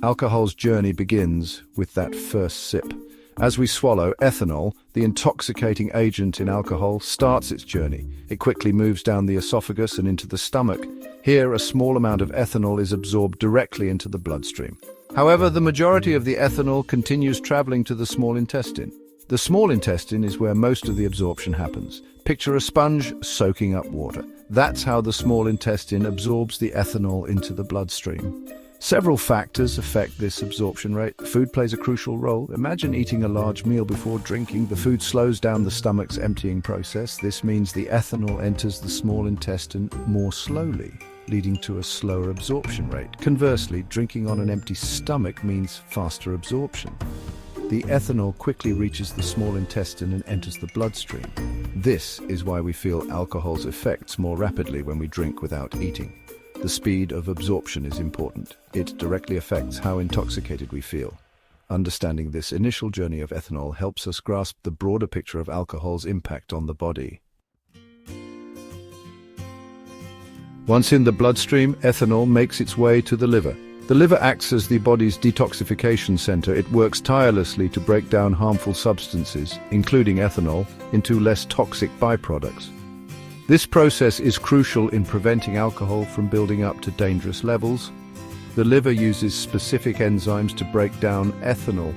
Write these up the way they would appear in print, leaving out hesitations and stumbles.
Alcohol's journey begins with that first sip. As we swallow, ethanol, the intoxicating agent in alcohol, starts its journey. It quickly moves down the esophagus and into the stomach. Here, a small amount of ethanol is absorbed directly into the bloodstream. However, the majority of the ethanol continues traveling to the small intestine. The small intestine is where most of the absorption happens. Picture a sponge soaking up water. That's how the small intestine absorbs the ethanol into the bloodstream. Several factors affect this absorption rate. Food plays a crucial role. Imagine eating a large meal before drinking. The food slows down the stomach's emptying process. This means the ethanol enters the small intestine more slowly, leading to a slower absorption rate. Conversely, drinking on an empty stomach means faster absorption. The ethanol quickly reaches the small intestine and enters the bloodstream. This is why we feel alcohol's effects more rapidly when we drink without eating. The speed of absorption is important. It directly affects how intoxicated we feel. Understanding this initial journey of ethanol helps us grasp the broader picture of alcohol's impact on the body. Once in the bloodstream, ethanol makes its way to the liver. The liver acts as the body's detoxification center. It works tirelessly to break down harmful substances, including ethanol, into less toxic byproducts. This process is crucial in preventing alcohol from building up to dangerous levels. The liver uses specific enzymes to break down ethanol.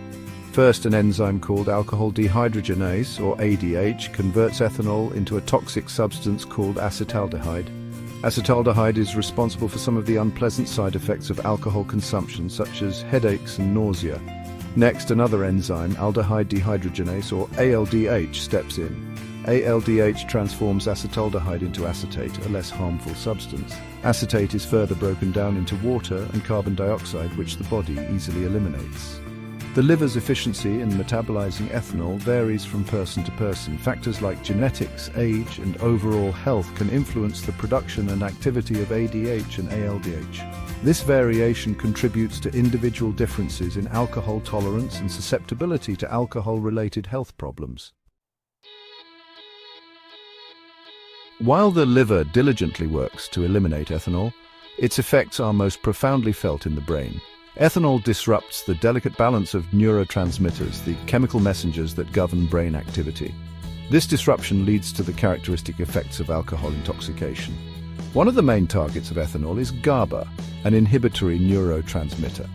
First, an enzyme called alcohol dehydrogenase, or ADH, converts ethanol into a toxic substance called acetaldehyde. Acetaldehyde is responsible for some of the unpleasant side effects of alcohol consumption, such as headaches and nausea. Next, another enzyme, aldehyde dehydrogenase, or ALDH, steps in. ALDH transforms acetaldehyde into acetate, a less harmful substance. Acetate is further broken down into water and carbon dioxide, which the body easily eliminates. The liver's efficiency in metabolizing ethanol varies from person to person. Factors like genetics, age, and overall health can influence the production and activity of ADH and ALDH. This variation contributes to individual differences in alcohol tolerance and susceptibility to alcohol-related health problems. While the liver diligently works to eliminate ethanol, its effects are most profoundly felt in the brain. Ethanol disrupts the delicate balance of neurotransmitters, the chemical messengers that govern brain activity. This disruption leads to the characteristic effects of alcohol intoxication. One of the main targets of ethanol is GABA, an inhibitory neurotransmitter.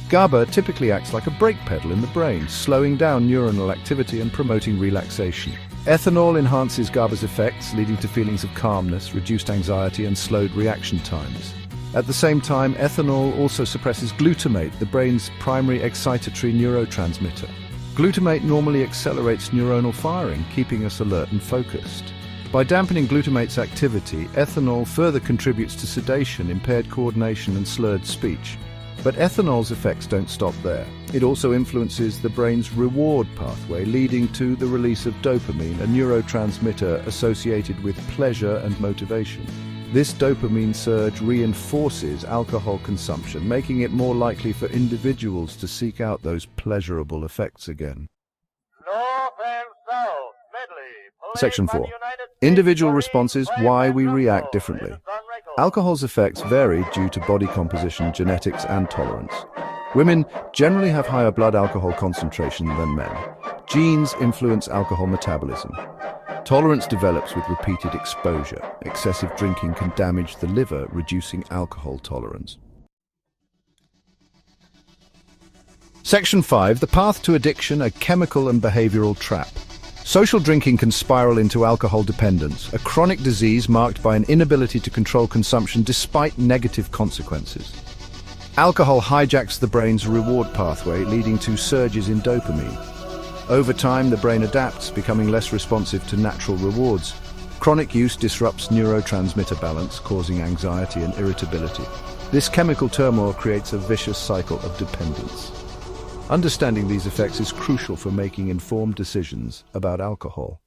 GABA typically acts like a brake pedal in the brain, slowing down neuronal activity and promoting relaxation. Ethanol enhances GABA's effects, leading to feelings of calmness, reduced anxiety, and slowed reaction times. At the same time, ethanol also suppresses glutamate, the brain's primary excitatory neurotransmitter. Glutamate normally accelerates neuronal firing, keeping us alert and focused. By dampening glutamate's activity, ethanol further contributes to sedation, impaired coordination, and slurred speech. But ethanol's effects don't stop there. It also influences the brain's reward pathway, leading to the release of dopamine, a neurotransmitter associated with pleasure and motivation. This dopamine surge reinforces alcohol consumption, making it more likely for individuals to seek out those pleasurable effects again. North and South medley. Section 4. Individual responses, why we react differently. Alcohol's effects vary due to body composition, genetics, and tolerance. Women generally have higher blood alcohol concentration than men. Genes influence alcohol metabolism. Tolerance develops with repeated exposure. Excessive drinking can damage the liver, reducing alcohol tolerance. Section 5. The path to addiction, a chemical and behavioral trap. Social drinking can spiral into alcohol dependence, a chronic disease marked by an inability to control consumption despite negative consequences. Alcohol hijacks the brain's reward pathway, leading to surges in dopamine. Over time, the brain adapts, becoming less responsive to natural rewards. Chronic use disrupts neurotransmitter balance, causing anxiety and irritability. This chemical turmoil creates a vicious cycle of dependence. Understanding these effects is crucial for making informed decisions about alcohol.